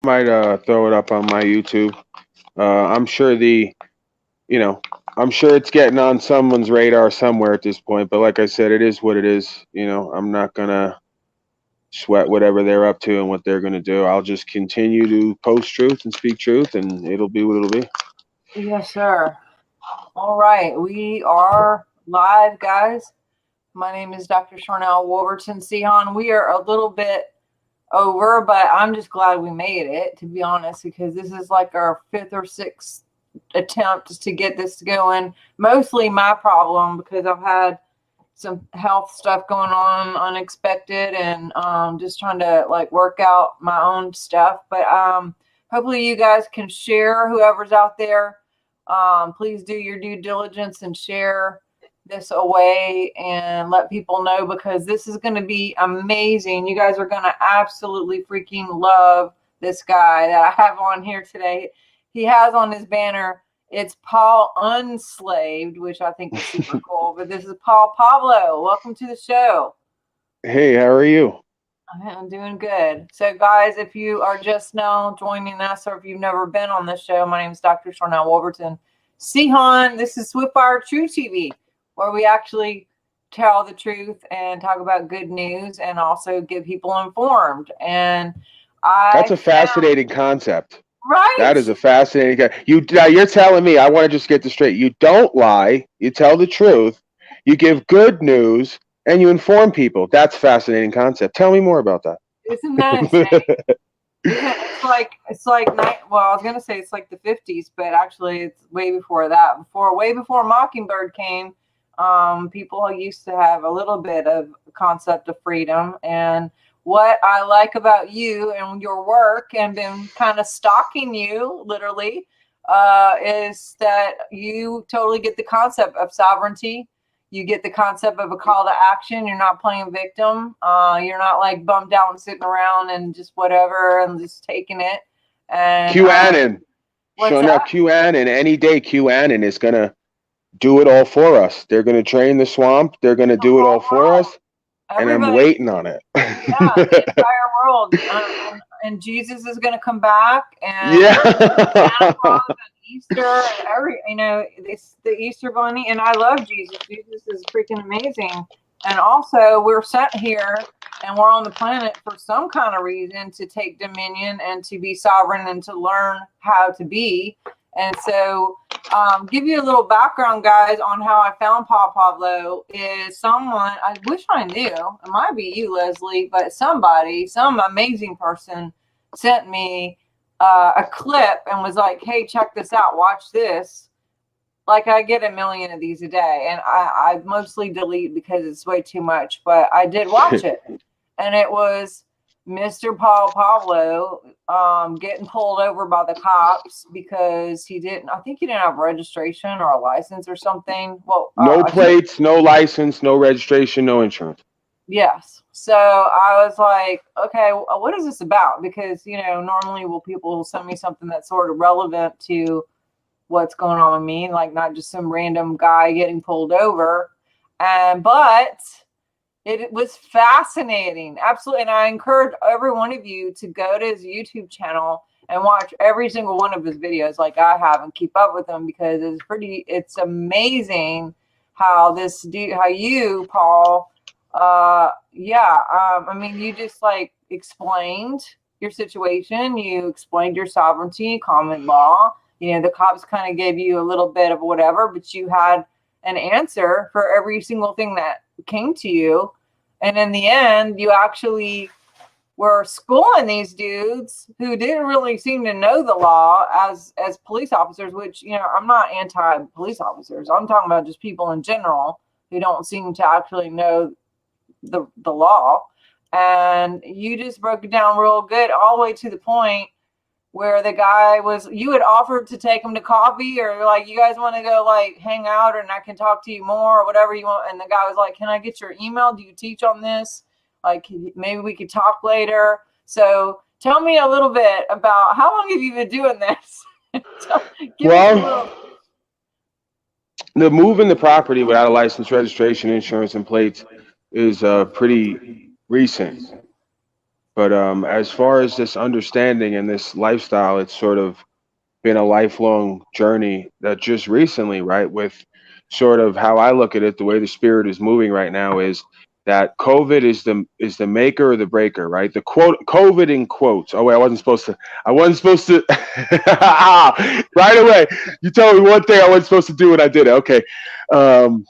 might throw it up on my YouTube. I'm sure you know, I'm sure it's getting on someone's radar somewhere at this point. But like I said, it is what it is. I'm not gonna sweat whatever they're up to and what they're gonna do. I'll just continue to post truth and speak truth, and it'll be what it'll be. Yes, sir. All right, we are live, guys. My name is Dr. Sharnael Wolverton Sehan. We are a little bit over, but I'm just glad we made it, to be honest, because this is like our fifth or sixth attempt to get this going. Mostly my problem because I've had some health stuff going on unexpected, and just trying to like work out my own stuff. But hopefully you guys can share, whoever's out there. Please do your due diligence and share this away and let people know, because this is going to be amazing. You guys are going to absolutely freaking love this guy that I have on here today. He has on his banner, it's Paul Unslaved, which I think is super cool. But this is Paul Pablo. Welcome to the show. Hey, how are you? I'm doing good. So, guys, if you are just now joining us, or if you've never been on this show, my name is Dr. Sharnael Wolverton Sehan. This is Swiftfire True TV, where we actually tell the truth and talk about good news and also get people informed. And That's a fascinating concept. Right? That is a fascinating. You're telling me, I want to just get this straight. You don't lie. You tell the truth. You give good news, and you inform people. That's a fascinating concept. Tell me more about that. Isn't that insane? It's like well, I was gonna say it's like the 50s, but actually it's way before that. Way before Mockingbird came, people used to have a little bit of concept of freedom. And what I like about you and your work, and been kind of stalking you literally, is that you totally get the concept of sovereignty. You get the concept of a call to action. You're not playing victim. You're not like bummed out and sitting around and just whatever and just taking it. And QAnon. Showing up QAnon. Any day QAnon is going to do it all for us. They're going to drain the swamp. They're going to do it all for us. Everybody, and I'm waiting on it. Yeah, the entire world. And Jesus is going to come back. And Santa Claus and Easter and the Easter Bunny. And I love Jesus. Jesus is freaking amazing. And also, we're sent here and we're on the planet for some kind of reason, to take dominion and to be sovereign and to learn how to be. And so, give you a little background, guys, on how I found Paul Pablo. Is someone, I wish I knew, it might be you, Leslie, but some amazing person sent me a clip and was like, hey, check this out, watch this. Like, I get a million of these a day, and I mostly delete because it's way too much, but I did watch it. And it was Mr. Paul Pablo getting pulled over by the cops because I think he didn't have registration or a license or something. Well, no plates, no license, no registration, no insurance. Yes. So I was like, okay, what is this about? Because, normally people will send me something that's sort of relevant to what's going on with me, like not just some random guy getting pulled over. But it was fascinating. Absolutely. And I encourage every one of you to go to his YouTube channel and watch every single one of his videos like I have, and keep up with them, because it's amazing how you, Paul, you just like explained your situation. You explained your sovereignty, common law. The cops kind of gave you a little bit of whatever, but you had an answer for every single thing that came to you. And in the end, you actually were schooling these dudes who didn't really seem to know the law as police officers, which, I'm not anti-police officers. I'm talking about just people in general who don't seem to actually know the law. And you just broke it down real good, all the way to the point where the guy you had offered to take him to coffee, or like, you guys want to go like hang out, and I can talk to you more, or whatever you want. And the guy was like, can I get your email? Do you teach on this? Like, maybe we could talk later. So tell me a little bit about, how long have you been doing this? The moving the property without a license, registration, insurance, and plates is pretty recent. But as far as this understanding and this lifestyle, it's sort of been a lifelong journey that just recently, right, with sort of how I look at it, the way the spirit is moving right now is that COVID is the maker or the breaker, right? The quote COVID in quotes. Oh wait, I wasn't supposed to right away. You told me one thing I wasn't supposed to do and I did it. Okay. Um,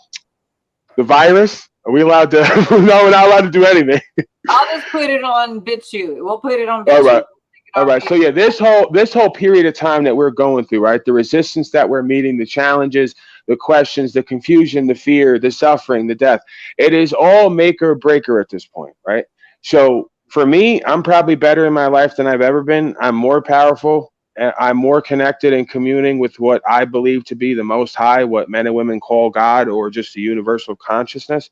the virus. Are we allowed to no, we're not allowed to do anything. I'll just put it on BitChute. We'll put it on All BitChute. right. All right. So yeah, this whole period of time that we're going through, right? The resistance that we're meeting, the challenges, the questions, the confusion, the fear, the suffering, the death. It is all make or breaker at this point, right? So for me, I'm probably better in my life than I've ever been. I'm more powerful. I'm more connected and communing with what I believe to be the most high, what men and women call God, or just the universal consciousness,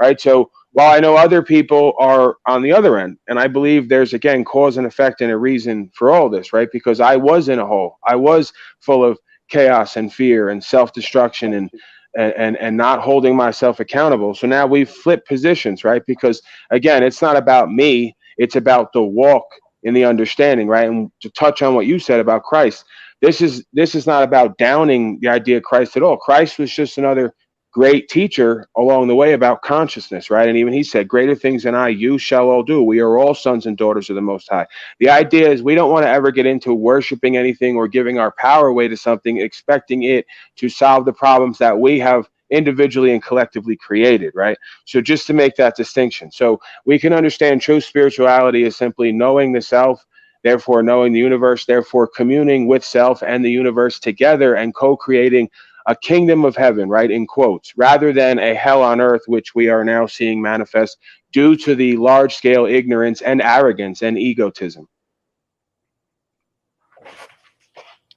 right? So while I know other people are on the other end, and I believe there's again cause and effect and a reason for all this, right? Because I was in a hole. I was full of chaos and fear and self-destruction and not holding myself accountable. So now we've flipped positions, right? Because again, it's not about me, it's about the walk in the understanding, right? And to touch on what you said about Christ, this is not about downing the idea of Christ at all. Christ was just another great teacher along the way about consciousness, right? And even he said, greater things than I, you shall all do. We are all sons and daughters of the Most High. The idea is we don't want to ever get into worshiping anything or giving our power away to something, expecting it to solve the problems that we have individually and collectively created, right? So just to make that distinction. So we can understand true spirituality is simply knowing the self, therefore knowing the universe, therefore communing with self and the universe together and co-creating a kingdom of heaven, right, in quotes, rather than a hell on earth, which we are now seeing manifest due to the large scale ignorance and arrogance and egotism.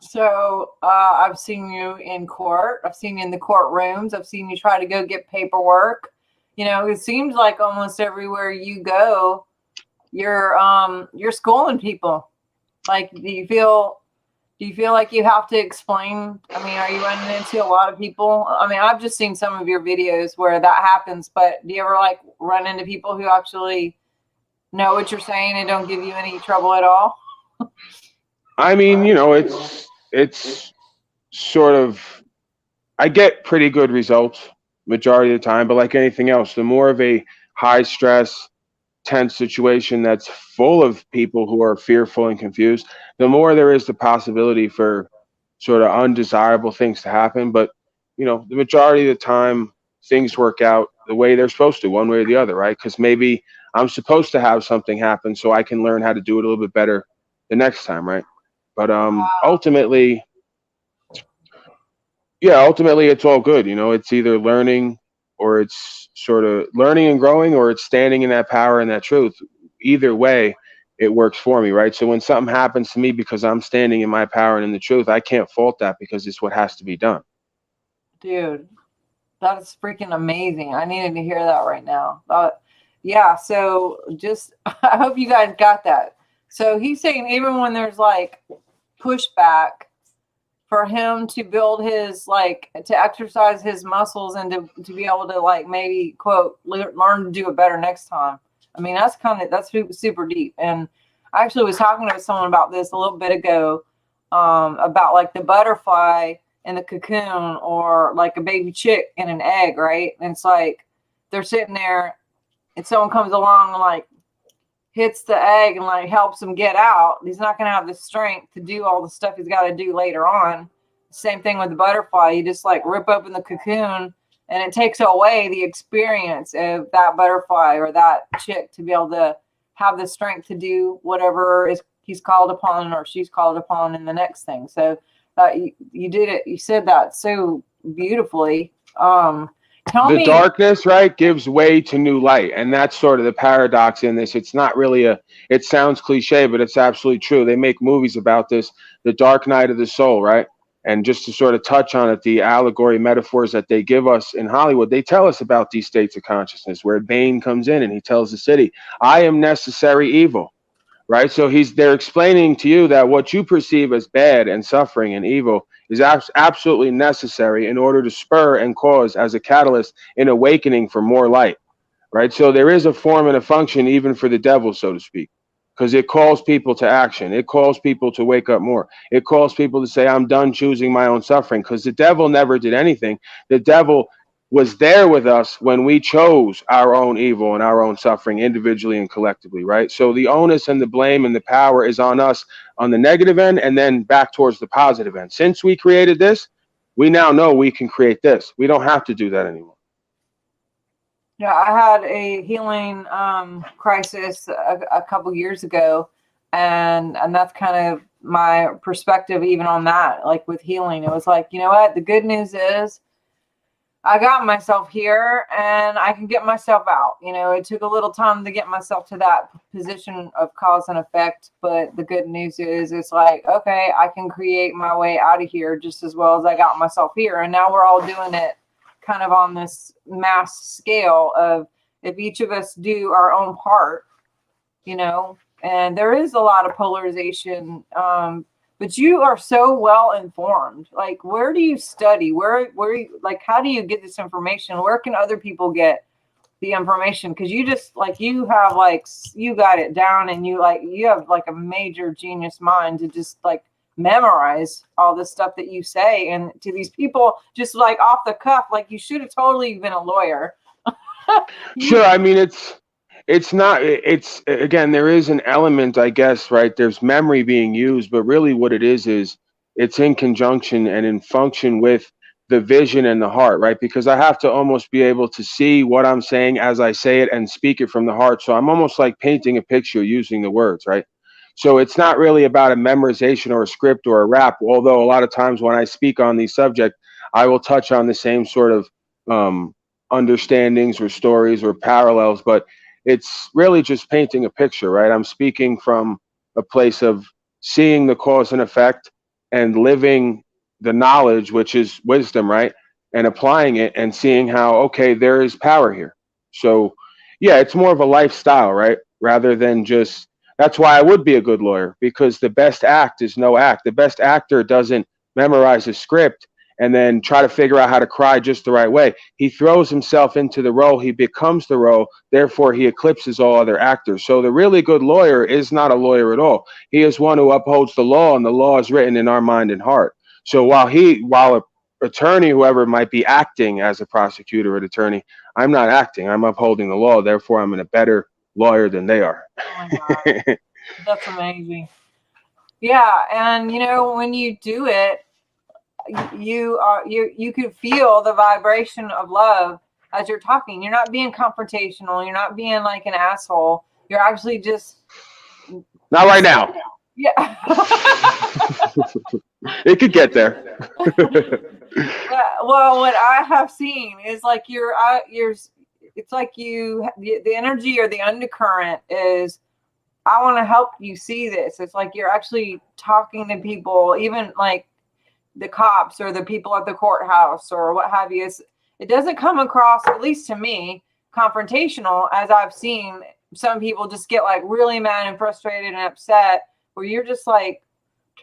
So I've seen you in court. I've seen you in the courtrooms. I've seen you try to go get paperwork. You know, it seems like almost everywhere you go, you're schooling people. Like, do you feel like you have to explain? I mean, are you running into a lot of people? I mean, I've just seen some of your videos where that happens, but do you ever like run into people who actually know what you're saying and don't give you any trouble at all? I mean, it's sort of I get pretty good results majority of the time, but like anything else, the more of a high stress, tense situation that's full of people who are fearful and confused, the more there is the possibility for sort of undesirable things to happen. But, the majority of the time, things work out the way they're supposed to, one way or the other, right? Because maybe I'm supposed to have something happen so I can learn how to do it a little bit better the next time, right? But ultimately, yeah, ultimately it's all good. It's either learning or it's sort of learning and growing or it's standing in that power and that truth. Either way, it works for me, right? So when something happens to me because I'm standing in my power and in the truth, I can't fault that because it's what has to be done. Dude, that is freaking amazing. I needed to hear that right now. Yeah, so just I hope you guys got that. So he's saying even when there's like pushback, for him to build his, like, to exercise his muscles and to be able to, like, maybe quote learn to do it better next time. I mean, that's super deep. And I actually was talking to someone about this a little bit ago, about like the butterfly in the cocoon, or like a baby chick in an egg, right? And it's like they're sitting there and someone comes along and like hits the egg and like helps him get out. He's not going to have the strength to do all the stuff he's got to do later on. Same thing with the butterfly. You just like rip open the cocoon and it takes away the experience of that butterfly or that chick to be able to have the strength to do whatever he's called upon or she's called upon in the next thing. So you did it. You said that so beautifully. The darkness, right, gives way to new light. And that's sort of the paradox in this. It's not really it sounds cliche, but it's absolutely true. They make movies about this, the dark night of the soul, right? And just to sort of touch on it, the allegory metaphors that they give us in Hollywood, they tell us about these states of consciousness where Bane comes in and he tells the city, I am necessary evil. Right. So they're explaining to you that what you perceive as bad and suffering and evil is absolutely necessary in order to spur and cause as a catalyst in awakening for more light. Right. So there is a form and a function even for the devil, so to speak. because it calls people to action. It calls people to wake up more. It calls people to say, I'm done choosing my own suffering, because the devil never did anything. The devil was there with us when we chose our own evil and our own suffering individually and collectively, right? So the onus and the blame and the power is on us on the negative end, and then back towards the positive end. Since we created this, we now know we can create this. We don't have to do that anymore. Yeah, I had a healing crisis a couple years ago, and that's kind of my perspective even on that. Like with healing, it was like, you know what? The good news is I got myself here and I can get myself out. You know, it took a little time to get myself to that position of cause and effect, but the good news is it's like, okay, I can create my way out of here just as well as I got myself here. And now we're all doing it kind of on this mass scale of if each of us do our own part, you know, and there is a lot of polarization. But you are so well informed. Like, where do you study? Where you, like, how do you get this information? Where can other people get the information? Because you just like you have like you got it down, and you have like a major genius mind to just like memorize all this stuff that you say, and to these people just like off the cuff, like you should have totally been a lawyer. Sure. I mean, it's not, it's again, there is an element, I guess, right? There's memory being used, but really what it is it's in conjunction and in function with the vision and the heart, right? Because I have to almost be able to see what I'm saying as I say it and speak it from the heart. So I'm almost like painting a picture using the words, right? So it's not really about a memorization or a script or a rap, although a lot of times when I speak on these subjects, I will touch on the same sort of um, understandings or stories or parallels, but it's really just painting a picture, right? I'm speaking from a place of seeing the cause and effect and living the knowledge, which is wisdom, right? And applying it and seeing how, okay, there is power here. So, yeah, it's more of a lifestyle, right? Rather than just, that's why I would be a good lawyer, because the best act is no act. The best actor doesn't memorize a script and then try to figure out how to cry just the right way. He throws himself into the role, he becomes the role, therefore he eclipses all other actors. So the really good lawyer is not a lawyer at all. He is one who upholds the law, and the law is written in our mind and heart. So while a attorney, whoever might be acting as a prosecutor or an attorney, I'm not acting, I'm upholding the law, therefore I'm a better lawyer than they are. Oh my God, that's amazing. Yeah, and you know when you do it, you can feel the vibration of love as you're talking. You're not being confrontational. You're not being like an asshole. You're actually just not right now. Yeah. It could get there. Well, what I have seen is like it's like the energy or the undercurrent is I want to help you see this. It's like you're actually talking to people, even like the cops or the people at the courthouse or what have you. It doesn't come across, at least to me, confrontational, as I've seen some people just get like really mad and frustrated and upset, where you're just like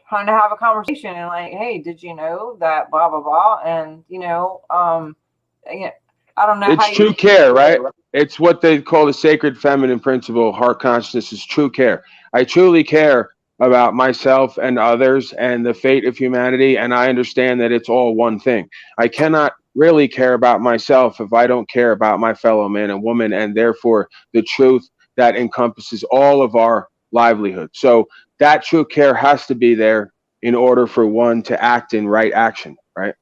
trying to have a conversation and like, hey, did you know that blah blah blah? And you know, yeah, I don't know. It's true care, right? It's what they call the sacred feminine principle. Heart consciousness is true care. I truly care about myself and others and the fate of humanity, and I understand that it's all one thing. I cannot really care about myself if I don't care about my fellow man and woman, and therefore the truth that encompasses all of our livelihood. So that true care has to be there in order for one to act in right action, right?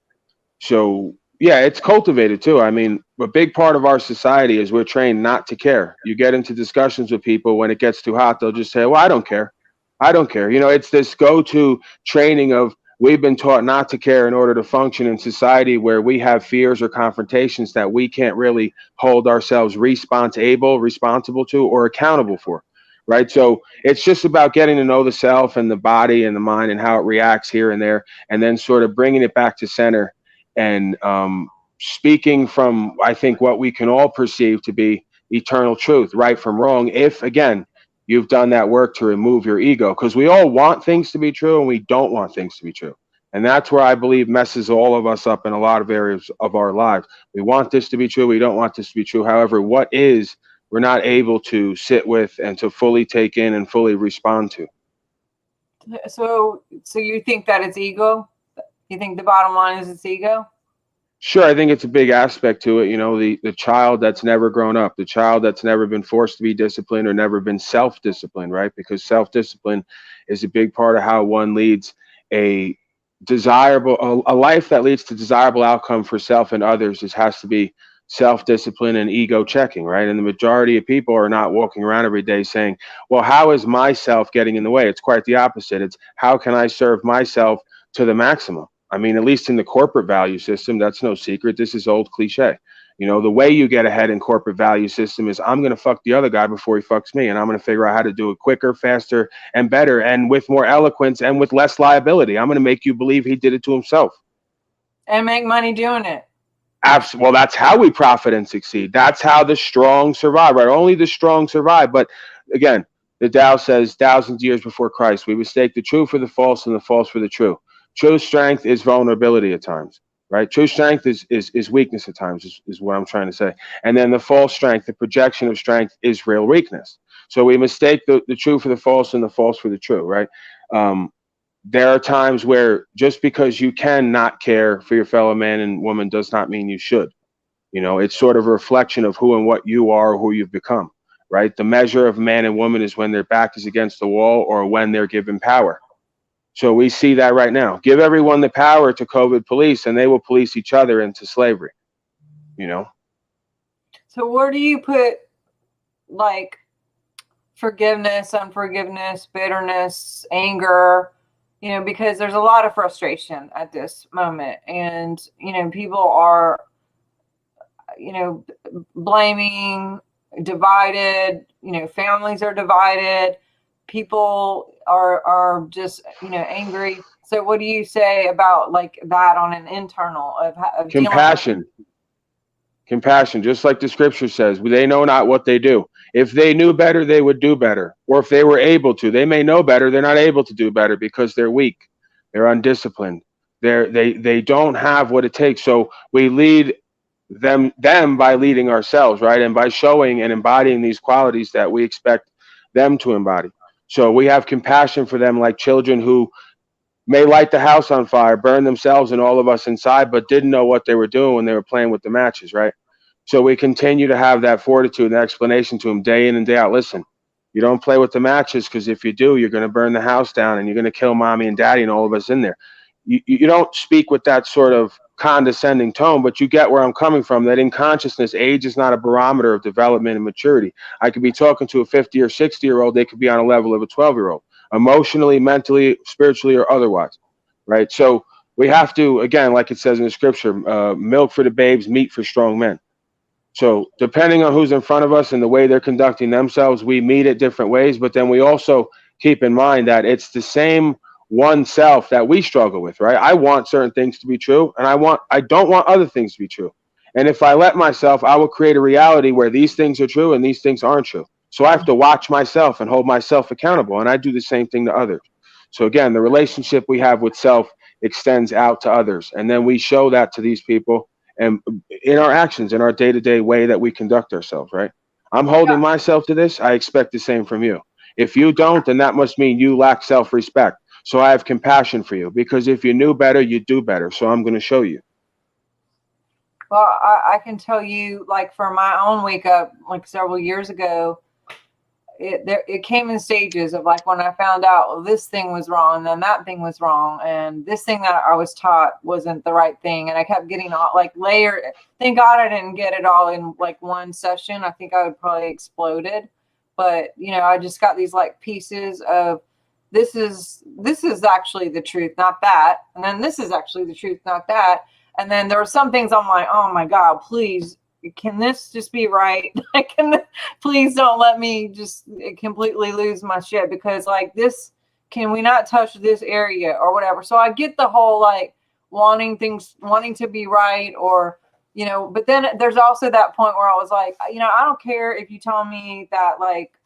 So yeah, it's cultivated too. I mean, a big part of our society is we're trained not to care. You get into discussions with people, when it gets too hot, they'll just say, well, I don't care. I don't care. You know, it's this go-to training of we've been taught not to care in order to function in society where we have fears or confrontations that we can't really hold ourselves responsible to, or accountable for. Right. So it's just about getting to know the self and the body and the mind and how it reacts here and there, and then sort of bringing it back to center and speaking from, I think, what we can all perceive to be eternal truth, right from wrong, if, again, you've done that work to remove your ego, because we all want things to be true and we don't want things to be true. And that's where I believe messes all of us up in a lot of areas of our lives. We want this to be true. We don't want this to be true. However, what is we're not able to sit with and to fully take in and fully respond to. So you think that it's ego? You think the bottom line is it's ego? Sure, I think it's a big aspect to it. You know, the child that's never grown up, the child that's never been forced to be disciplined or never been self-disciplined, right? Because self-discipline is a big part of how one leads a a life that leads to desirable outcome for self and others. Is has to be self-discipline and ego checking, right? And the majority of people are not walking around every day saying, well, how is myself getting in the way? It's quite the opposite. It's how can I serve myself to the maximum? I mean, at least in the corporate value system, that's no secret. This is old cliche. You know, the way you get ahead in corporate value system is I'm going to fuck the other guy before he fucks me. And I'm going to figure out how to do it quicker, faster, and better, and with more eloquence and with less liability. I'm going to make you believe he did it to himself. And make money doing it. Absolutely. Well, that's how we profit and succeed. That's how the strong survive, right? Only the strong survive. But again, the Tao says thousands of years before Christ, we mistake the true for the false and the false for the true. True strength is vulnerability at times, right? True strength is weakness at times, is what I'm trying to say. And then the false strength, the projection of strength, is real weakness. So we mistake the true for the false and the false for the true, right? There are times where just because you can not care for your fellow man and woman does not mean you should. You know, it's sort of a reflection of who and what you are, or who you've become, right? The measure of man and woman is when their back is against the wall or when they're given power. So we see that right now. Give everyone the power to COVID police and they will police each other into slavery, you know? So where do you put like forgiveness, unforgiveness, bitterness, anger? You know, because there's a lot of frustration at this moment. And, you know, people are, you know, blaming, divided, you know, families are divided. People are just, you know, angry. So what do you say about like that on an internal of compassion? Compassion, just like the scripture says, they know not what they do. If they knew better, they would do better. Or if they were able to, they may know better, they're not able to do better because they're weak, they're undisciplined, they don't have what it takes. So we lead them by leading ourselves, right? And by showing and embodying these qualities that we expect them to embody. So we have compassion for them like children who may light the house on fire, burn themselves and all of us inside, but didn't know what they were doing when they were playing with the matches, right? So we continue to have that fortitude and explanation to them day in and day out. Listen, you don't play with the matches because if you do, you're going to burn the house down and you're going to kill mommy and daddy and all of us in there. You don't speak with that sort of condescending tone, but you get where I'm coming from, that in consciousness, age is not a barometer of development and maturity. I could be talking to a 50 or 60-year-old. They could be on a level of a 12-year-old, emotionally, mentally, spiritually, or otherwise, right? So we have to, again, like it says in the scripture, milk for the babes, meat for strong men. So depending on who's in front of us and the way they're conducting themselves, we meet it different ways. But then we also keep in mind that it's the same one self that we struggle with, right? I want certain things to be true, and I don't want other things to be true. And if I let myself, I will create a reality where these things are true and these things aren't true. So I have to watch myself and hold myself accountable, and I do the same thing to others. So again, the relationship we have with self extends out to others, and then we show that to these people and in our actions, in our day-to-day way that we conduct ourselves, right? I'm holding myself to this. I expect the same from you. If you don't, then that must mean you lack self-respect. So I have compassion for you because if you knew better, you'd do better. So I'm going to show you. Well, I can tell you, like for my own wake up, like several years ago, it came in stages of like when I found out, well, this thing was wrong, and then that thing was wrong, and this thing that I was taught wasn't the right thing, and I kept getting all like layered. Thank God I didn't get it all in like one session. I think I would probably exploded, but you know, I just got these like pieces of this is actually the truth, not that, and then this is actually the truth, not that, and then there were some things I'm like, oh my God, please. Can this just be right? Please don't let me just completely lose my shit because like this, can we not touch this area or whatever? So I get the whole like wanting to be right or, you know, but then there's also that point where I was like, you know, I don't care if you tell me that like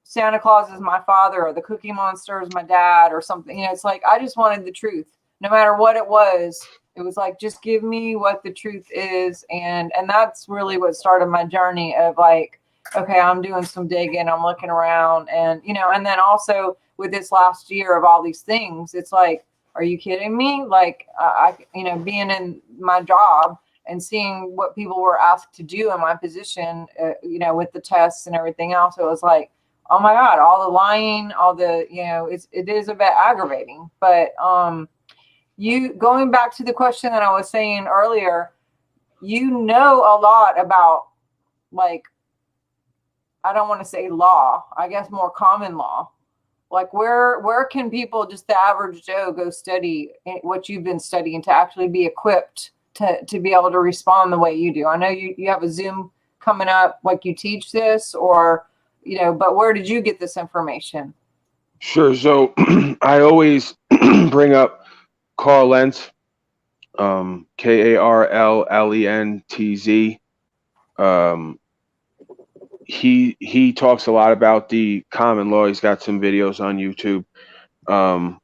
Santa Claus is my father or the Cookie Monster is my dad or something. You know, it's like, I just wanted the truth no matter what it was. It was like, just give me what the truth is. And that's really what started my journey of like okay, I'm doing some digging, I'm looking around, and and then also with this last year of all these things, it's like, are you kidding me? Like being in my job and seeing what people were asked to do in my position, with the tests and everything else, it was like, oh my God, all the lying, all the, it is a bit aggravating. But you going back to the question that I was saying earlier, a lot about, like, I don't want to say law, I guess more common law. Like where can people, just the average Joe, go study what you've been studying to actually be equipped to be able to respond the way you do? I know you have a Zoom coming up, like you teach this, or, but where did you get this information? Sure. So I always bring up Carl Lentz, Karlentz. Um, he talks a lot about the common law. He's got some videos on YouTube.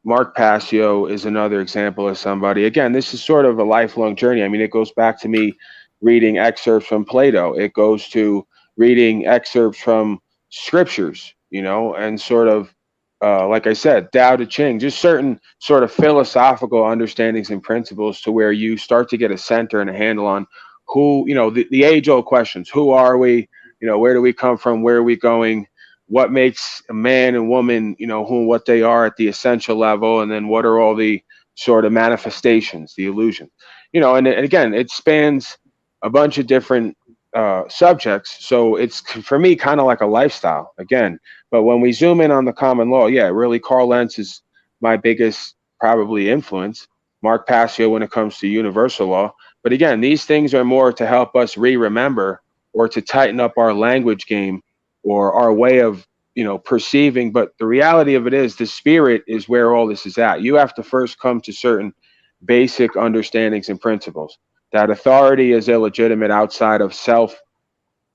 Mark Passio is another example of somebody. Again, this is sort of a lifelong journey. I mean, it goes back to me reading excerpts from Plato. It goes to reading excerpts from scriptures, and sort of, like I said, Tao Te Ching, just certain sort of philosophical understandings and principles to where you start to get a center and a handle on who, the age old questions. Who are we? Where do we come from? Where are we going? What makes a man and woman, who and what they are at the essential level, and then what are all the sort of manifestations, the illusions, and again, it spans a bunch of different subjects. So it's, for me, kind of like a lifestyle again. But when we zoom in on the common law, yeah, really, Carl Lentz is my biggest probably influence. Mark Passio when it comes to universal law. But again, these things are more to help us remember or to tighten up our language game or our way of perceiving. But the reality of it is, the spirit is where all this is at. You have to first come to certain basic understandings and principles that authority is illegitimate outside of self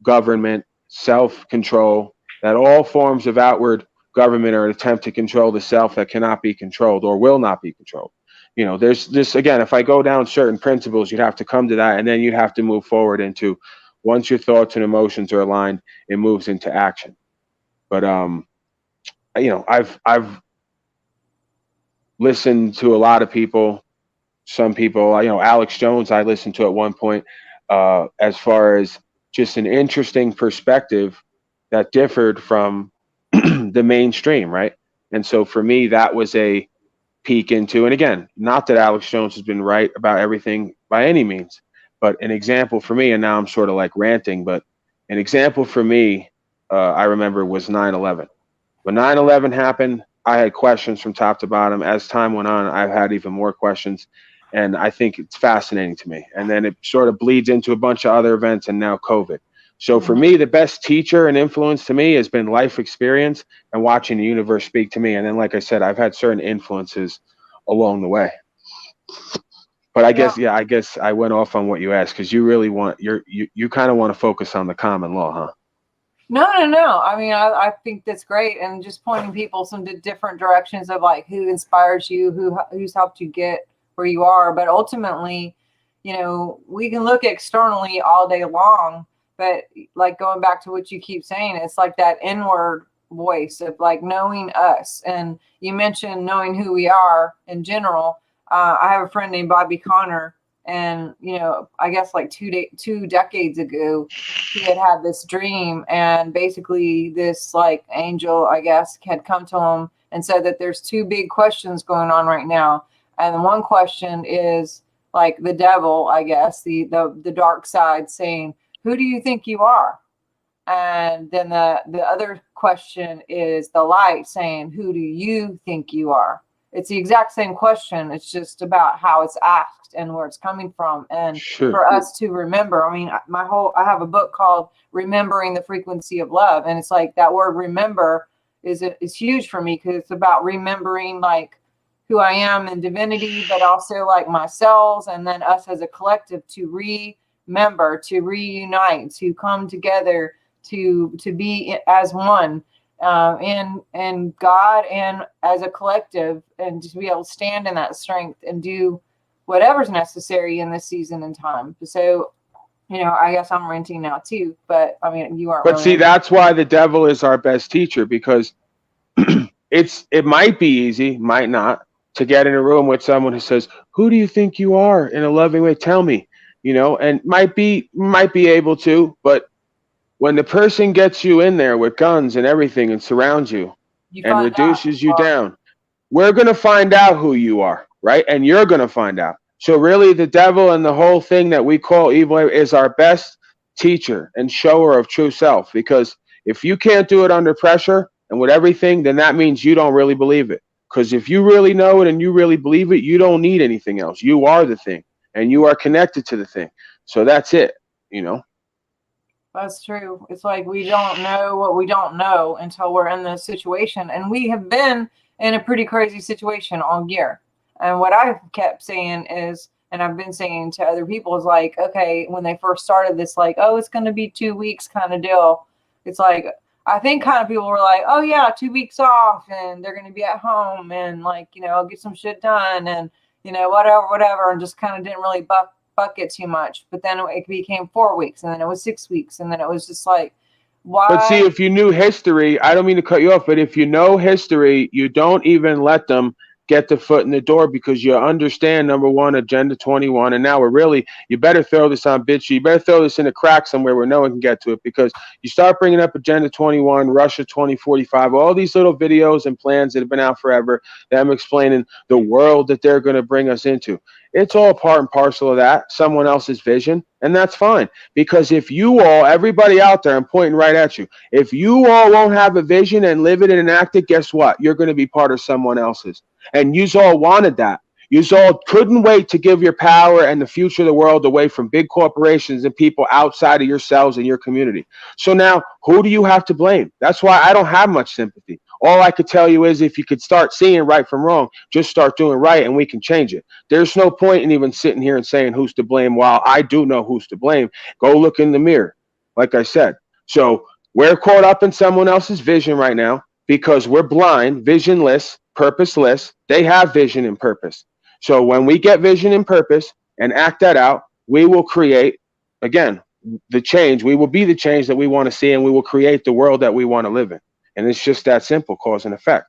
government, self control, that all forms of outward government are an attempt to control the self that cannot be controlled or will not be controlled. There's this, again, if I go down certain principles, you'd have to come to that, and then you'd have to move forward into, once your thoughts and emotions are aligned, it moves into action. But I've listened to a lot of people. Some people, Alex Jones, I listened to at one point, as far as just an interesting perspective that differed from the mainstream, right? And so for me, that was a peek into, and again, not that Alex Jones has been right about everything by any means, but an example for me, and now I'm sort of like ranting, but an example for me, I remember, was 9/11. When 9/11 happened, I had questions from top to bottom. As time went on, I've had even more questions. And I think it's fascinating to me. And then it sort of bleeds into a bunch of other events, and now COVID. So for me, the best teacher and influence to me has been life experience and watching the universe speak to me. And then, like I said, I've had certain influences along the way. But I guess I went off on what you asked, because you really you kind of want to focus on the common law, huh? No. I mean, I think that's great, and just pointing people some different directions of, like, who inspires you, who's helped you get where you are. But ultimately, we can look externally all day long, but, like, going back to what you keep saying, it's like that inward voice of, like, knowing us. And you mentioned knowing who we are in general. I have a friend named Bobby Connor, and I guess like 2 decades ago, he had this dream, and basically this, like, angel, I guess, had come to him and said that there's 2 big questions going on right now. And one question is, like, the devil, I guess, the dark side, saying, who do you think you are? And then the other question is the light saying, who do you think you are? It's the exact same question. It's just about how it's asked and where it's coming from. And Sure. For us to remember, I mean, I have a book called Remembering the Frequency of Love. And it's like that word remember is huge for me, because it's about remembering, like, who I am in divinity, but also, like, my cells, and then us as a collective to remember, to reunite, to come together, to be as one. And God, and as a collective, and to be able to stand in that strength and do whatever's necessary in this season and time. So, I guess I'm renting now too, but I mean, you aren't But really see, in. that's why the devil is our best teacher, because it might be easy, might not, to get in a room with someone who says, "Who do you think you are?" in a loving way. Tell me, and might be able to, but when the person gets you in there with guns and everything and surrounds you You and find out who reduces you you are. down, we're going to find out who you are, right? And you're going to find out. So really the devil and the whole thing that we call evil is our best teacher and shower of true self, because if you can't do it under pressure and with everything, then that means you don't really believe it. Because if you really know it and you really believe it, you don't need anything else. You are the thing and you are connected to the thing. So that's it, you know. That's true. It's like we don't know what we don't know until we're in this situation. And we have been in a pretty crazy situation all year. And what I kept saying is, and I've been saying to other people, is like, okay, when they first started this, like, oh, it's going to be 2 weeks kind of deal. It's like, I think kind of people were like, oh, yeah, 2 weeks off and they're going to be at home and like, get some shit done and, whatever, and just kind of didn't really bucket too much. But then it became 4 weeks, and then it was 6 weeks, and then it was just like, But see, why? if you knew history, I don't mean to cut you off, but if you know history, you don't even let them get the foot in the door, because you understand, number one, Agenda 21. And now you better throw this on bitch. You better throw this in a crack somewhere where no one can get to it, because you start bringing up Agenda 21, Russia 2045, all these little videos and plans that have been out forever, them explaining the world that they're going to bring us into. It's all part and parcel of that, someone else's vision, and that's fine. Because if you all, everybody out there, I'm pointing right at you, if you all won't have a vision and live it and enact it, guess what? You're going to be part of someone else's. And you all wanted that. You all couldn't wait to give your power and the future of the world away from big corporations and people outside of yourselves and your community. So now, who do you have to blame? That's why I don't have much sympathy. All I could tell you is, if you could start seeing right from wrong, just start doing right and we can change it. There's no point in even sitting here and saying who's to blame, while I do know who's to blame. Go look in the mirror, like I said. So we're caught up in someone else's vision right now because we're blind, visionless, purposeless. They have vision and purpose. So when we get vision and purpose and act that out, we will create, again, the change. We will be the change that we want to see, and we will create the world that we want to live in. And it's just that simple, cause and effect,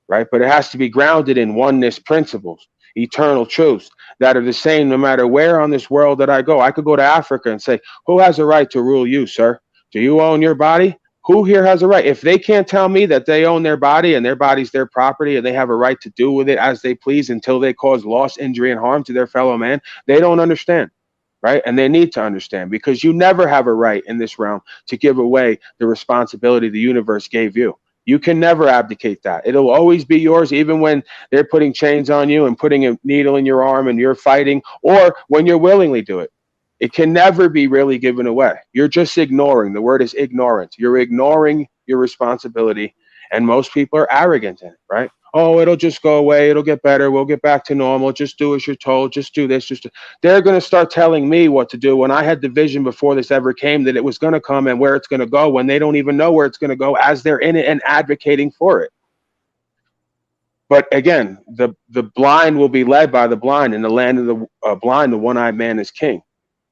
right? But it has to be grounded in oneness principles, eternal truths that are the same no matter where on this world that I go. I could go to Africa and say, who has a right to rule you, sir? Do you own your body? Who here has a right? If they can't tell me that they own their body and their body's their property and they have a right to do with it as they please until they cause loss, injury, and harm to their fellow man, they don't understand. Right? And they need to understand, because you never have a right in this realm to give away the responsibility the universe gave you. You can never abdicate that. It'll always be yours, even when they're putting chains on you and putting a needle in your arm and you're fighting, or when you willingly do it. It can never be really given away. You're just ignoring. The word is ignorant. You're ignoring your responsibility. And most people are arrogant in it, right? Oh, it'll just go away. It'll get better. We'll get back to normal. Just do as you're told. Just do this. They're going to start telling me what to do when I had the vision before this ever came that it was going to come and where it's going to go, when they don't even know where it's going to go as they're in it and advocating for it. But again, the blind will be led by the blind. In the land of the blind, the one-eyed man is king,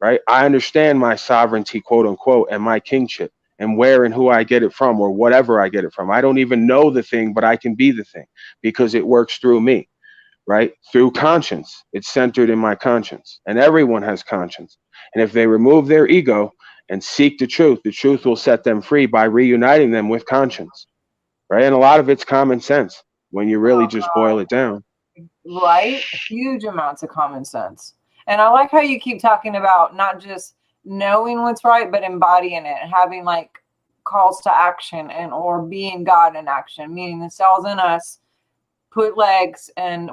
right? I understand my sovereignty, quote unquote, and my kingship, and where and who I get it from, or whatever I get it from. I don't even know the thing, but I can be the thing because it works through me, right? Through conscience. It's centered in my conscience, and everyone has conscience. And if they remove their ego and seek the truth will set them free by reuniting them with conscience, right? And a lot of it's common sense when you really just boil it down. Right? Huge amounts of common sense. And I like how you keep talking about not just knowing what's right, but embodying it and having like calls to action and or being God in action, meaning the cells in us put legs and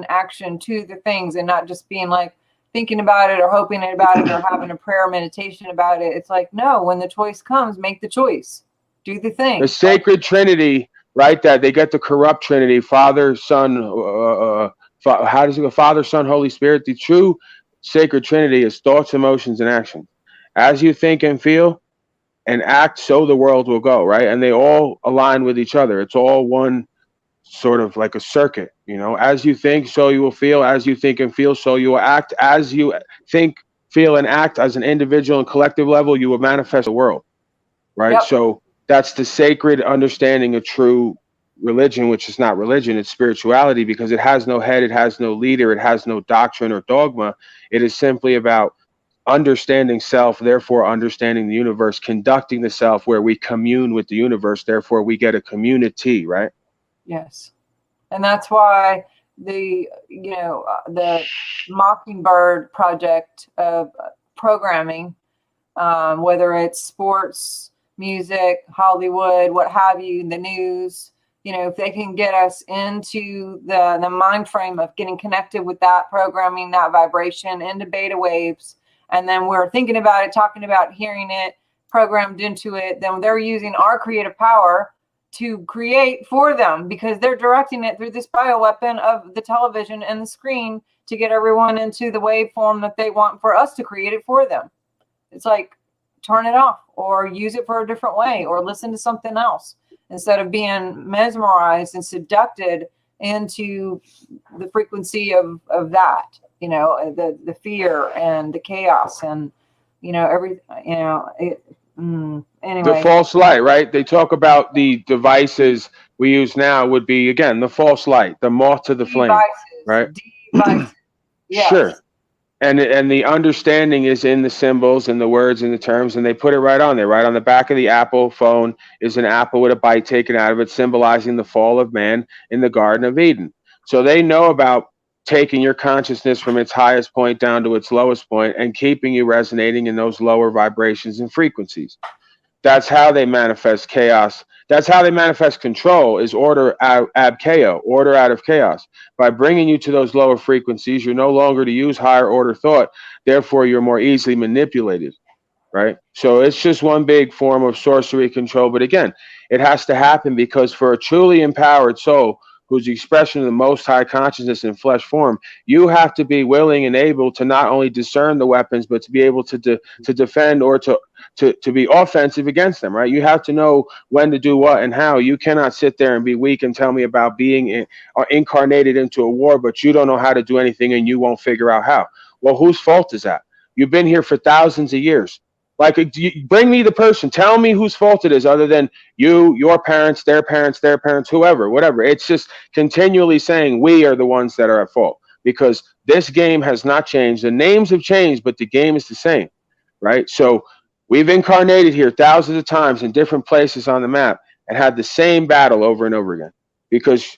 action to the things, and not just being like thinking about it or hoping about it or having a prayer meditation about it. It's like, no, when the choice comes, make the choice. Do the thing. The sacred Trinity, right? That they get the corrupt Trinity, Father, Son, how does it go? Father, Son, Holy Spirit. The true sacred Trinity is thoughts, emotions, and actions. As you think and feel and act, so the world will go, right? And they all align with each other. It's all one sort of like a circuit, As you think, so you will feel. As you think and feel, so you will act. As you think feel, and act as an individual and collective level, you will manifest the world, right? Yep. So that's the sacred understanding of true religion, which is not religion, it's spirituality, because it has no head, it has no leader, it has no doctrine or dogma. It is simply about understanding self, therefore understanding the universe, conducting the self where we commune with the universe, therefore we get a community, right? Yes. And that's why the Mockingbird project of programming, whether it's sports, music, Hollywood, what have you, the news, if they can get us into the mind frame of getting connected with that programming, that vibration into beta waves, and then we're thinking about it, talking about hearing it, programmed into it, then they're using our creative power to create for them, because they're directing it through this bioweapon of the television and the screen to get everyone into the waveform that they want for us to create it for them. It's like, turn it off or use it for a different way or listen to something else instead of being mesmerized and seducted into the frequency of that, the fear and the chaos and, anyway. The false light, right? They talk about the devices we use now would be, again, the false light, the moth to the flame, right? Devices. Yes. Sure. And the understanding is in the symbols and the words and the terms, and they put it right on there. Right on the back of the Apple phone is an apple with a bite taken out of it, symbolizing the fall of man in the Garden of Eden. So they know about taking your consciousness from its highest point down to its lowest point and keeping you resonating in those lower vibrations and frequencies. That's how they manifest chaos. That's how they manifest control, is order ab chaos, order out of chaos. By bringing you to those lower frequencies, you're no longer to use higher order thought. Therefore, you're more easily manipulated, right? So it's just one big form of sorcery control. But again, it has to happen because for a truly empowered soul, who's the expression of the most high consciousness in flesh form, you have to be willing and able to not only discern the weapons, but to be able to defend or to be offensive against them, right? You have to know when to do what and how. You cannot sit there and be weak and tell me about being incarnated into a war, but you don't know how to do anything and you won't figure out how. Well, whose fault is that? You've been here for thousands of years. Like, bring me the person. Tell me whose fault it is, other than you, your parents, their parents, whoever, whatever. It's just continually saying we are the ones that are at fault, because this game has not changed. The names have changed, but the game is the same, right? So we've incarnated here thousands of times in different places on the map and had the same battle over and over again, because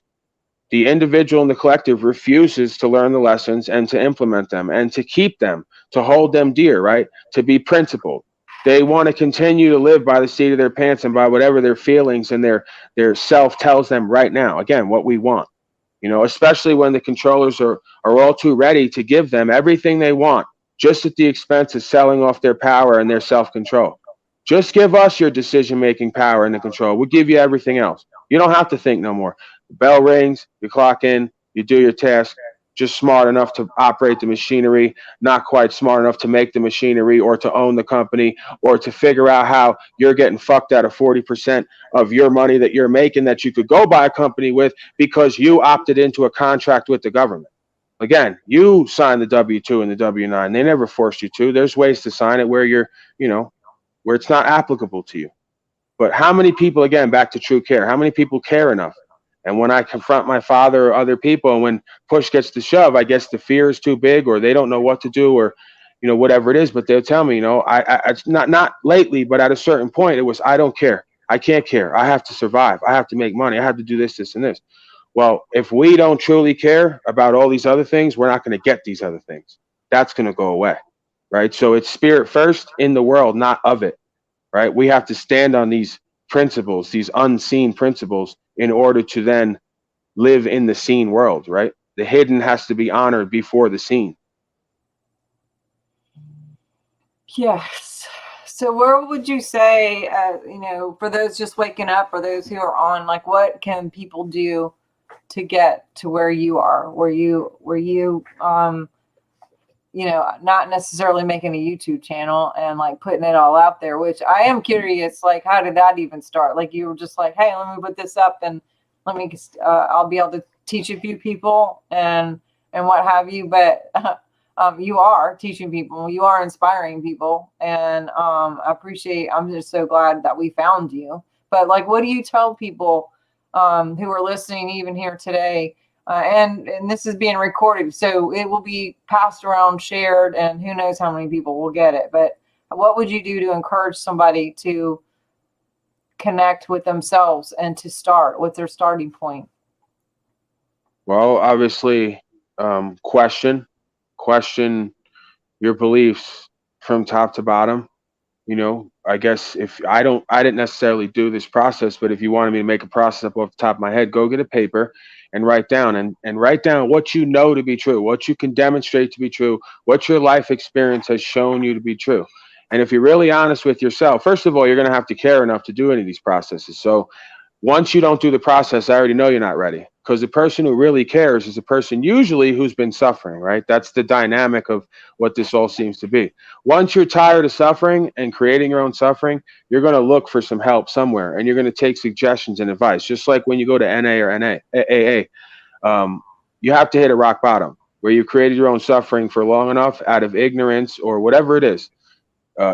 the individual and the collective refuses to learn the lessons and to implement them and to keep them, to hold them dear, right? To be principled. They want to continue to live by the seat of their pants and by whatever their feelings and their self tells them right now. Again, what we want, especially when the controllers are all too ready to give them everything they want, just at the expense of selling off their power and their self-control. Just give us your decision-making power and the control. We'll give you everything else. You don't have to think no more. The bell rings, you clock in, you do your task. Just smart enough to operate the machinery, not quite smart enough to make the machinery or to own the company or to figure out how you're getting fucked out of 40% of your money that you're making that you could go buy a company with because you opted into a contract with the government. Again, you signed the W-2 and the W-9. They never forced you to. There's ways to sign it where where it's not applicable to you. But how many people, again, back to true care, how many people care enough? And when I confront my father or other people, and when push gets to shove, I guess the fear is too big, or they don't know what to do, or whatever it is. But they'll tell me, it's not lately, but at a certain point, it was, I don't care, I can't care, I have to survive, I have to make money, I have to do this, and this. Well, if we don't truly care about all these other things, we're not going to get these other things. That's going to go away, right? So it's spirit first in the world, not of it, right? We have to stand on these principles, these unseen principles, in order to then live in the seen world, right? The hidden has to be honored before the seen. Yes. So where would you say, for those just waking up or those who are on, like, what can people do to get to where you are, where you not necessarily making a YouTube channel and like putting it all out there, which I am curious, like, how did that even start? Like, you were just like, hey, let me put this up and I'll be able to teach a few people and what have you. But you are teaching people, you are inspiring people, and I'm just so glad that we found you. But like, what do you tell people who are listening even here today? And this is being recorded, so it will be passed around, shared, and who knows how many people will get it. But what would you do to encourage somebody to connect with themselves and to start? What's their starting point? Well, obviously, question your beliefs from top to bottom. I guess if I didn't necessarily do this process, but if you wanted me to make a process up off the top of my head, go get a paper and write down and write down what you know to be true, what you can demonstrate to be true, what your life experience has shown you to be true. And if you're really honest with yourself, first of all, you're going to have to care enough to do any of these processes. So once you don't do the process, I already know you're not ready, because the person who really cares is a person usually who's been suffering, right? That's the dynamic of what this all seems to be. Once you're tired of suffering and creating your own suffering, you're going to look for some help somewhere, and you're going to take suggestions and advice. Just like when you go to AA, you have to hit a rock bottom where you created your own suffering for long enough out of ignorance or whatever it is,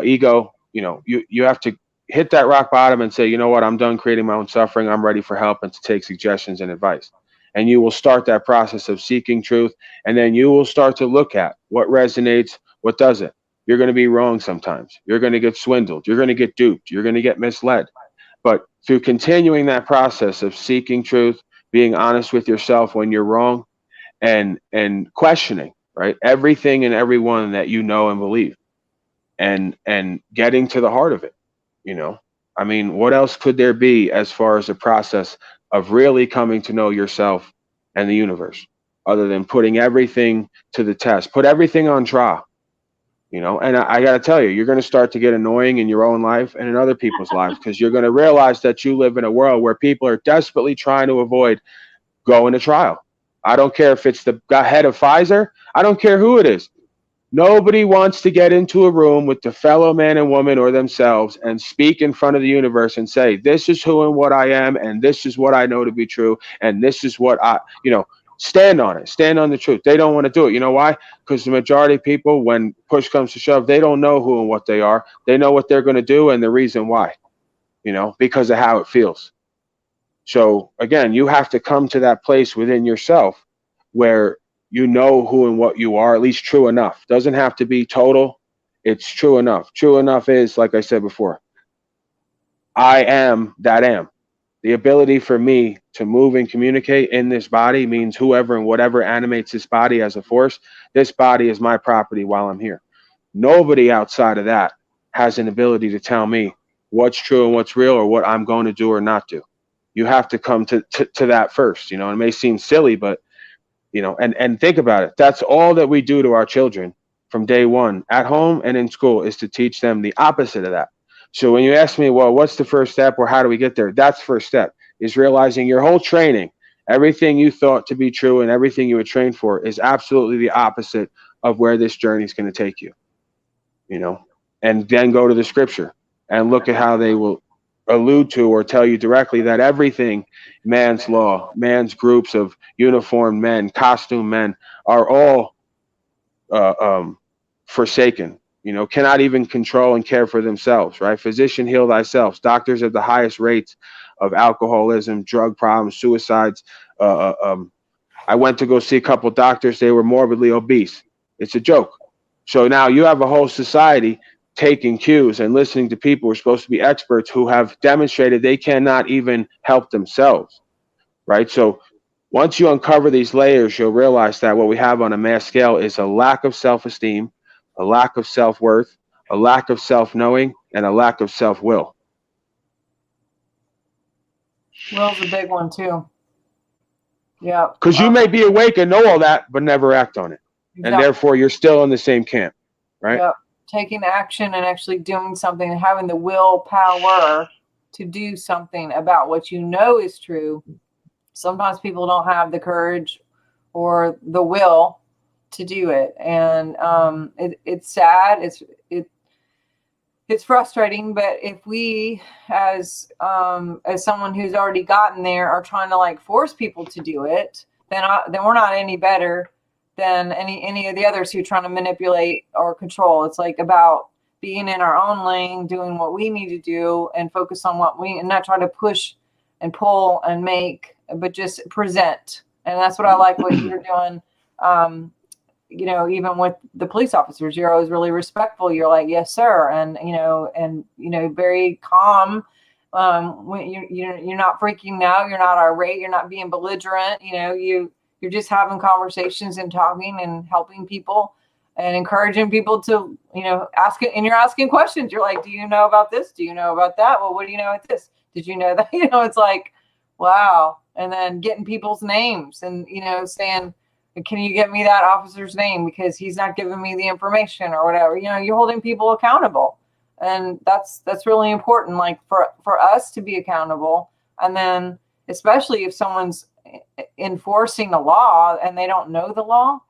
ego. You have to hit that rock bottom and say, you know what, I'm done creating my own suffering. I'm ready for help and to take suggestions and advice. And you will start that process of seeking truth. And then you will start to look at what resonates, what doesn't. You're going to be wrong sometimes. You're going to get swindled. You're going to get duped. You're going to get misled. But through continuing that process of seeking truth, being honest with yourself when you're wrong, and questioning, right, everything and everyone that you know and believe, and getting to the heart of it. I mean, what else could there be as far as a process of really coming to know yourself and the universe, other than putting everything to the test, put everything on trial? And I got to tell you, you're going to start to get annoying in your own life and in other people's lives, because you're going to realize that you live in a world where people are desperately trying to avoid going to trial. I don't care if it's the head of Pfizer. I don't care who it is. Nobody wants to get into a room with the fellow man and woman or themselves and speak in front of the universe and say, this is who and what I am, and this is what I know to be true, and this is what stand on it, stand on the truth. They don't want to do it. You know why? Because the majority of people, when push comes to shove, they don't know who and what they are. They know what they're going to do and the reason why, because of how it feels. So again, you have to come to that place within yourself where you know who and what you are, at least true enough. Doesn't have to be total. It's true enough. True enough is, like I said before, I am that am. The ability for me to move and communicate in this body means whoever and whatever animates this body as a force, this body is my property while I'm here. Nobody outside of that has an ability to tell me what's true and what's real, or what I'm going to do or not do. You have to come to that first. It may seem silly, but and think about it. That's all that we do to our children from day one, at home and in school, is to teach them the opposite of that. So when you ask me, well, what's the first step, or how do we get there? That's first step, is realizing your whole training, everything you thought to be true and everything you were trained for, is absolutely the opposite of where this journey is going to take you. And then go to the scripture and look at how they will allude to or tell you directly that everything, man's law, man's groups of uniformed men, costume men, are all forsaken, cannot even control and care for themselves, right? Physician, heal thyself. Doctors have the highest rates of alcoholism, drug problems, suicides. I went to go see a couple doctors. They were morbidly obese. It's a joke. So now you have a whole society taking cues and listening to people who are supposed to be experts, who have demonstrated they cannot even help themselves, right? So once you uncover these layers, you'll realize that what we have on a mass scale is a lack of self-esteem, a lack of self-worth, a lack of self-knowing, and a lack of self-will. Will's a big one too. Yeah. Because you may be awake and know all that, but never act on it. Exactly. And therefore you're still in the same camp, right? Yep. Taking action and actually doing something, and having the willpower to do something about what you know is true. Sometimes people don't have the courage or the will to do it, and it's sad. It's frustrating. But if we, as someone who's already gotten there, are trying to force people to do it, then we're not any better than any of the others who are trying to manipulate or control. It's like about being in our own lane, doing what we need to do, and focus on what we, and not try to push and pull and make, but just present. And that's what I like what you're doing. Even with the police officers, you're always really respectful. You're like, yes, sir. And, very calm. When you're not freaking out, you're not irate, you're not being belligerent. You're just having conversations and talking and helping people and encouraging people to, ask it. And you're asking questions. You're like, do you know about this? Do you know about that? Well, what do you know about this? Did you know that? It's like, wow. And then getting people's names and, saying, can you get me that officer's name because he's not giving me the information or whatever. You're holding people accountable. And that's really important, like for us to be accountable. And then especially if someone's enforcing the law and they don't know the law,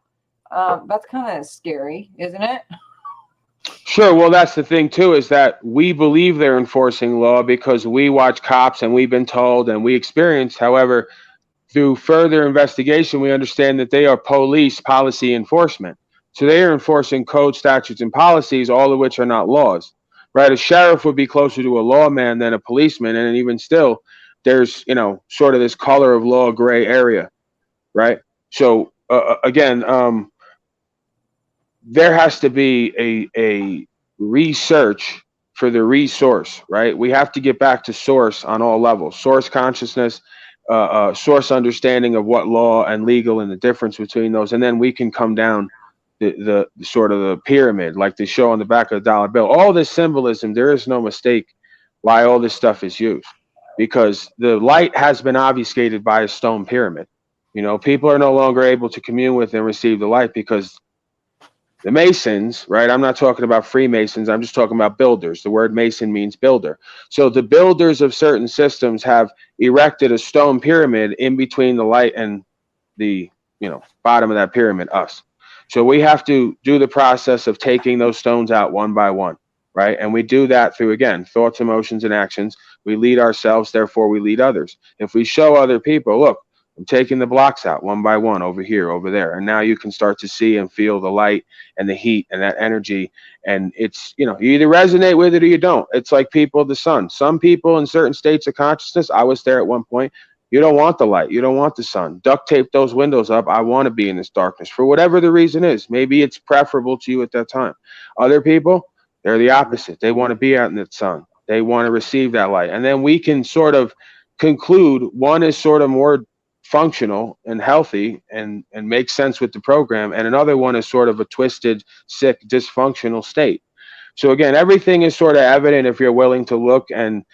that's kind of scary, isn't it? Sure. Well, that's the thing too, is that we believe they're enforcing law because we watch cops and we've been told and we experience. However, through further investigation, we understand that they are policy enforcement. So they are enforcing code, statutes, and policies, all of which are not laws, right? A sheriff would be closer to a lawman than a policeman. And even still, there's, sort of this color of law gray area, right? So again, there has to be a research for the resource, right? We have to get back to source on all levels, source consciousness, source understanding of what law and legal and the difference between those, and then we can come down the sort of the pyramid, like they show on the back of the dollar bill. All this symbolism, there is no mistake why all this stuff is used, because the light has been obfuscated by a stone pyramid. People are no longer able to commune with and receive the light because the Masons, right? I'm not talking about Freemasons. I'm just talking about builders. The word Mason means builder. So the builders of certain systems have erected a stone pyramid in between the light and the, bottom of that pyramid, us. So we have to do the process of taking those stones out one by one, right? And we do that through, again, thoughts, emotions, and actions. We lead ourselves, therefore we lead others. If we show other people, look, I'm taking the blocks out one by one, over here, over there. And now you can start to see and feel the light and the heat and that energy. And it's, you either resonate with it or you don't. It's like people of the sun. Some people in certain states of consciousness, I was there at one point, you don't want the light. You don't want the sun. Duct tape those windows up. I want to be in this darkness for whatever the reason is. Maybe it's preferable to you at that time. Other people, they're the opposite. They want to be out in the sun. They want to receive that light. And then we can sort of conclude one is sort of more functional and healthy and makes sense with the program, and another one is sort of a twisted, sick, dysfunctional state. So again, everything is sort of evident if you're willing to look and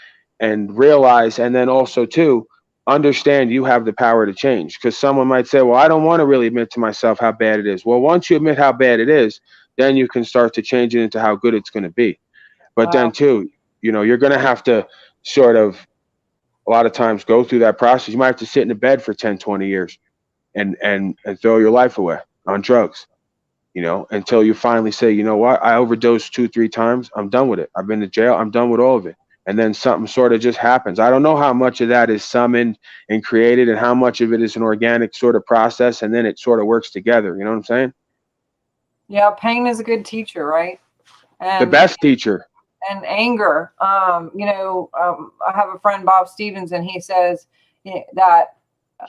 realize, and then also too understand you have the power to change. Because someone might say, well, I don't want to really admit to myself how bad it is. Well, once you admit how bad it is, then you can start to change it into how good it's going to be. But Wow. then too, you're going to have to sort of a lot of times go through that process. You might have to sit in a bed for 10, 20 years and throw your life away on drugs, until you finally say, you know what, I overdosed 2-3 times. I'm done with it. I've been to jail. I'm done with all of it. And then something sort of just happens. I don't know how much of that is summoned and created and how much of it is an organic sort of process. And then it sort of works together. You know what I'm saying? Yeah. Pain is a good teacher, right? And the best teacher. And anger. I have a friend, Bob Stevens, and he says that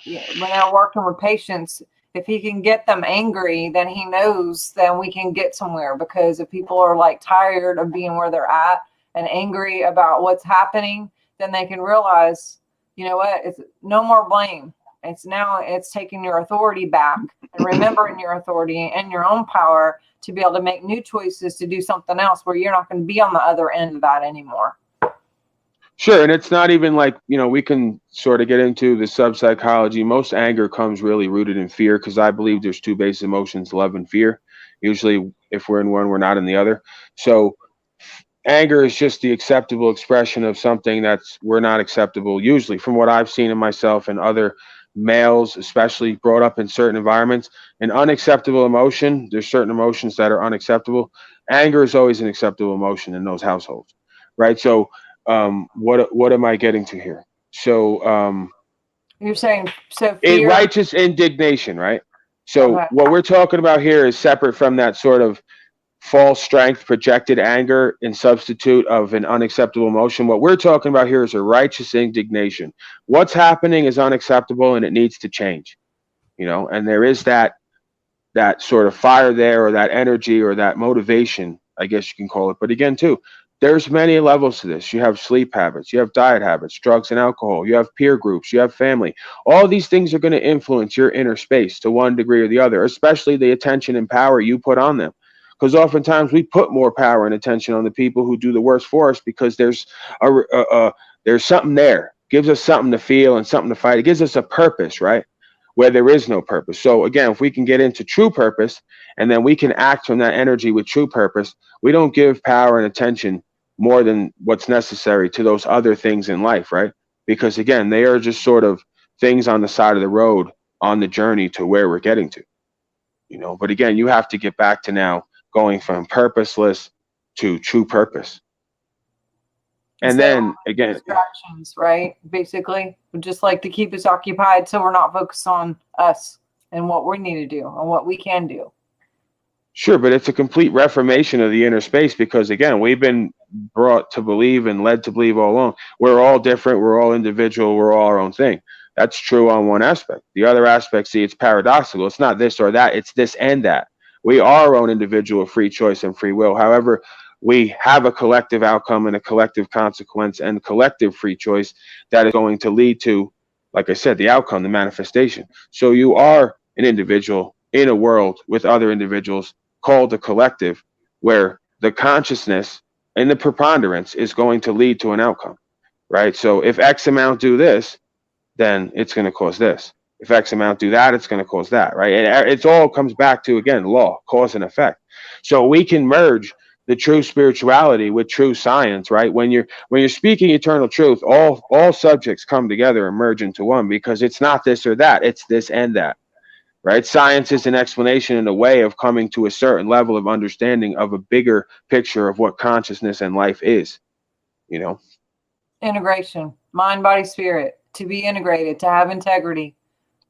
when they're working with patients, if he can get them angry, then he knows then we can get somewhere. Because if people are like tired of being where they're at and angry about what's happening, then they can realize, you know what, it's no more blame. It's taking your authority back and remembering your authority and your own power to be able to make new choices to do something else where you're not going to be on the other end of that anymore. Sure. And it's not even like, we can sort of get into the sub-psychology. Most anger comes really rooted in fear, because I believe there's two base emotions, love and fear. Usually if we're in one, we're not in the other. So anger is just the acceptable expression of something that's we're not acceptable, usually, from what I've seen in myself and other males, especially brought up in certain environments. An unacceptable emotion, there's certain emotions that are unacceptable. Anger is always an acceptable emotion in those households, right? So what am I getting to here? So, you're saying, so fear, righteous indignation, right? So Okay. what we're talking about here is separate from that sort of false strength, projected anger in substitute of an unacceptable emotion. What we're talking about here is a righteous indignation. What's happening is unacceptable and it needs to change, and there is that sort of fire there, or that energy, or that motivation, I guess you can call it. But again, too, there's many levels to this. You have sleep habits, you have diet habits, drugs and alcohol, you have peer groups, you have family. All these things are going to influence your inner space to one degree or the other, especially the attention and power you put on them. Because oftentimes we put more power and attention on the people who do the worst for us, because there's something there, gives us something to feel and something to fight. It gives us a purpose, right? Where there is no purpose. So again, if we can get into true purpose, and then we can act from that energy with true purpose, we don't give power and attention more than what's necessary to those other things in life, right? Because again, they are just sort of things on the side of the road on the journey to where we're getting to. But again, you have to get back to now going from purposeless to true purpose. And Instead of all then the again, distractions, right? Basically, just like to keep us occupied so we're not focused on us and what we need to do and what we can do. sure, but it's a complete reformation of the inner space, because again, we've been brought to believe and led to believe all along we're all different, we're all individual, we're all our own thing. That's true on one aspect. The other aspect, see, it's paradoxical. It's not this or that, it's this and that. We are our own individual free choice and free will. However, we have a collective outcome and a collective consequence and collective free choice that is going to lead to, like I said, the outcome, the manifestation. So you are an individual in a world with other individuals called the collective, where the consciousness and the preponderance is going to lead to an outcome, right? So if X amount do this, then it's going to cause this. If X amount do that, it's going to cause that, right? And it all comes back to, again, law, cause and effect. So we can merge the true spirituality with true science, right? When you're speaking eternal truth, all subjects come together and merge into one, because it's not this or that, it's this and that. Right? Science is an explanation and a way of coming to a certain level of understanding of a bigger picture of what consciousness and life is, you know? Integration, mind, body, spirit, to be integrated, to have integrity,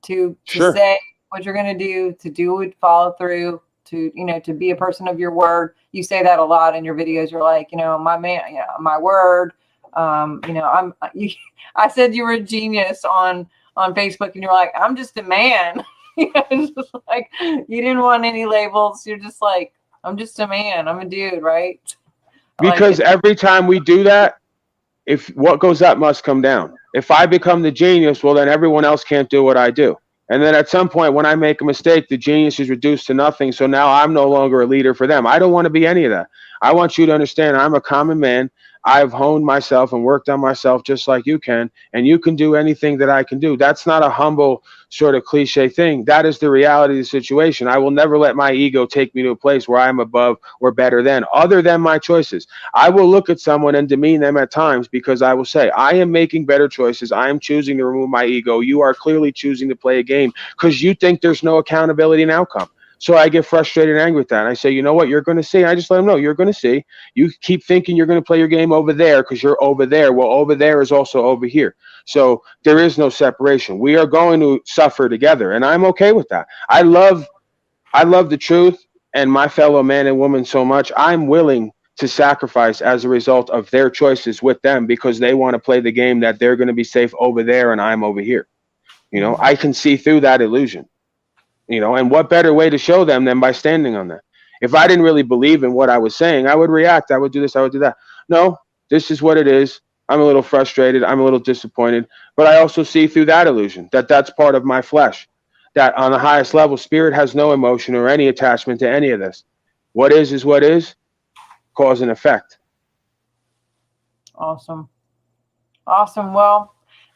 to Sure. say what you're going to do it, follow through, to, to be a person of your word. You say that a lot in your videos. You're like, my man, my word. I said you were a genius on Facebook, and you're like, I'm just a man. It's just like, you didn't want any labels. You're just like, I'm just a man. I'm a dude, right? Because every time we do that, if what goes up must come down. If I become the genius, well, then everyone else can't do what I do. And then at some point, when I make a mistake, the genius is reduced to nothing. So now I'm no longer a leader for them. I don't want to be any of that. I want you to understand I'm a common man. I've honed myself and worked on myself just like you can. And you can do anything that I can do. That's not a humble sort of cliche thing. That is the reality of the situation. I will never let my ego take me to a place where I'm above or better than, other than my choices. I will look at someone and demean them at times, because I will say, I am making better choices. I am choosing to remove my ego. You are clearly choosing to play a game because you think there's no accountability and outcome. So I get frustrated and angry with that. And I say, you know what, you're going to see. I just let them know, you're going to see. You keep thinking you're going to play your game over there because you're over there. Well, over there is also over here. So there is no separation. We are going to suffer together. And I'm okay with that. I love the truth and my fellow man and woman so much. I'm willing to sacrifice as a result of their choices with them, because they want to play the game that they're going to be safe over there and I'm over here. I can see through that illusion. And what better way to show them than by standing on that? If I didn't really believe in what I was saying, I would react. I would do this. I would do that. No, this is what it is. I'm a little frustrated. I'm a little disappointed. But I also see through that illusion that that's part of my flesh. That on the highest level, spirit has no emotion or any attachment to any of this. What is what is, cause and effect. Awesome. Well,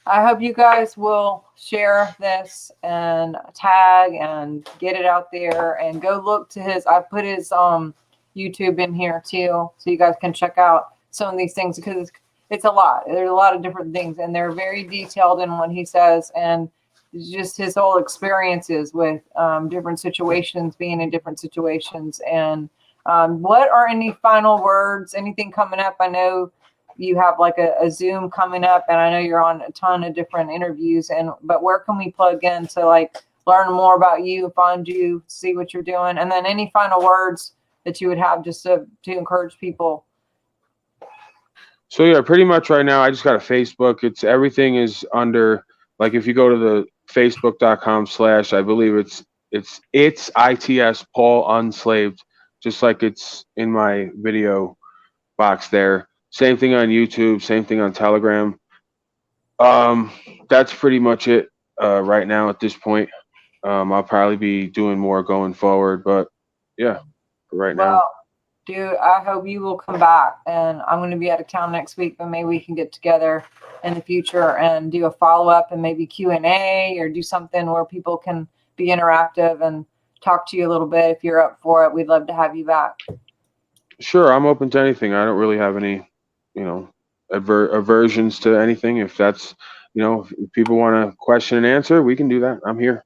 I hope you guys will share this and tag and get it out there, and go look to his, I put his YouTube in here too, so you guys can check out some of these things, because it's a lot. There's a lot of different things, and they're very detailed in what he says, and just his whole experiences with different situations, being in different situations. And what are any final words, anything coming up? I know you have like a Zoom coming up, and I know you're on a ton of different interviews, but where can we plug in to like learn more about you, find you, see what you're doing. And then any final words that you would have just to encourage people? So yeah, pretty much right now I just got a Facebook. Everything is under, like, if you go to the facebook.com/, I believe it's ITS Paul Unslaved, just like it's in my video box there. Same thing on YouTube, same thing on Telegram. That's pretty much it right now at this point. I'll probably be doing more going forward, but yeah, right now. Well, dude, I hope you will come back, and I'm going to be out of town next week, but maybe we can get together in the future and do a follow-up and maybe Q&A or do something where people can be interactive and talk to you a little bit. If you're up for it, we'd love to have you back. Sure, I'm open to anything. I don't really have any, aversions to anything. If that's, if people want to question and answer, we can do that. I'm here.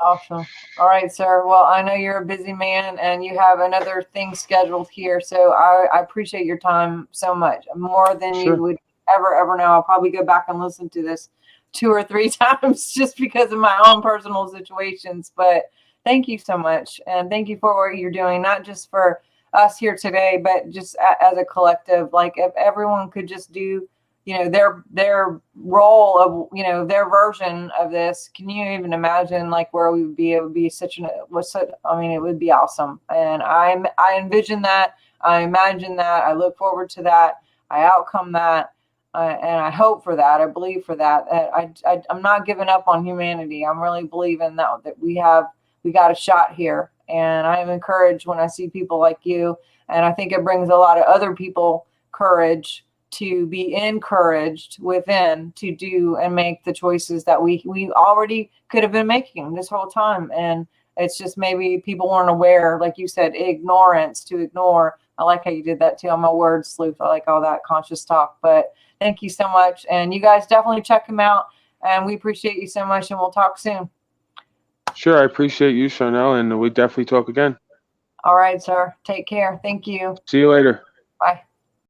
Awesome. All right, sir. Well, I know you're a busy man and you have another thing scheduled here. So I appreciate your time so much, more than Sure. you would ever know. I'll probably go back and listen to this 2 or 3 times just because of my own personal situations. But thank you so much. And thank you for what you're doing, not just for us here today, but just as a collective. Like, if everyone could just do their role of their version of this, can you even imagine like where we would be? It would be it would be awesome. And I envision that, I imagine that, I look forward to that, I outcome that, and I hope for that, I believe for that. I'm not giving up on humanity. I'm really believing that we got a shot here, and I am encouraged when I see people like you, and I think it brings a lot of other people courage to be encouraged within to do and make the choices that we already could have been making this whole time. And it's just maybe people weren't aware, like you said, ignorance, to ignore. I like how you did that too. I'm a word sleuth. I like all that conscious talk. But thank you so much. And you guys definitely check him out. And we appreciate you so much. And we'll talk soon. Sure. I appreciate you, Sharnael, and we definitely talk again. All right, sir. Take care. Thank you. See you later. Bye.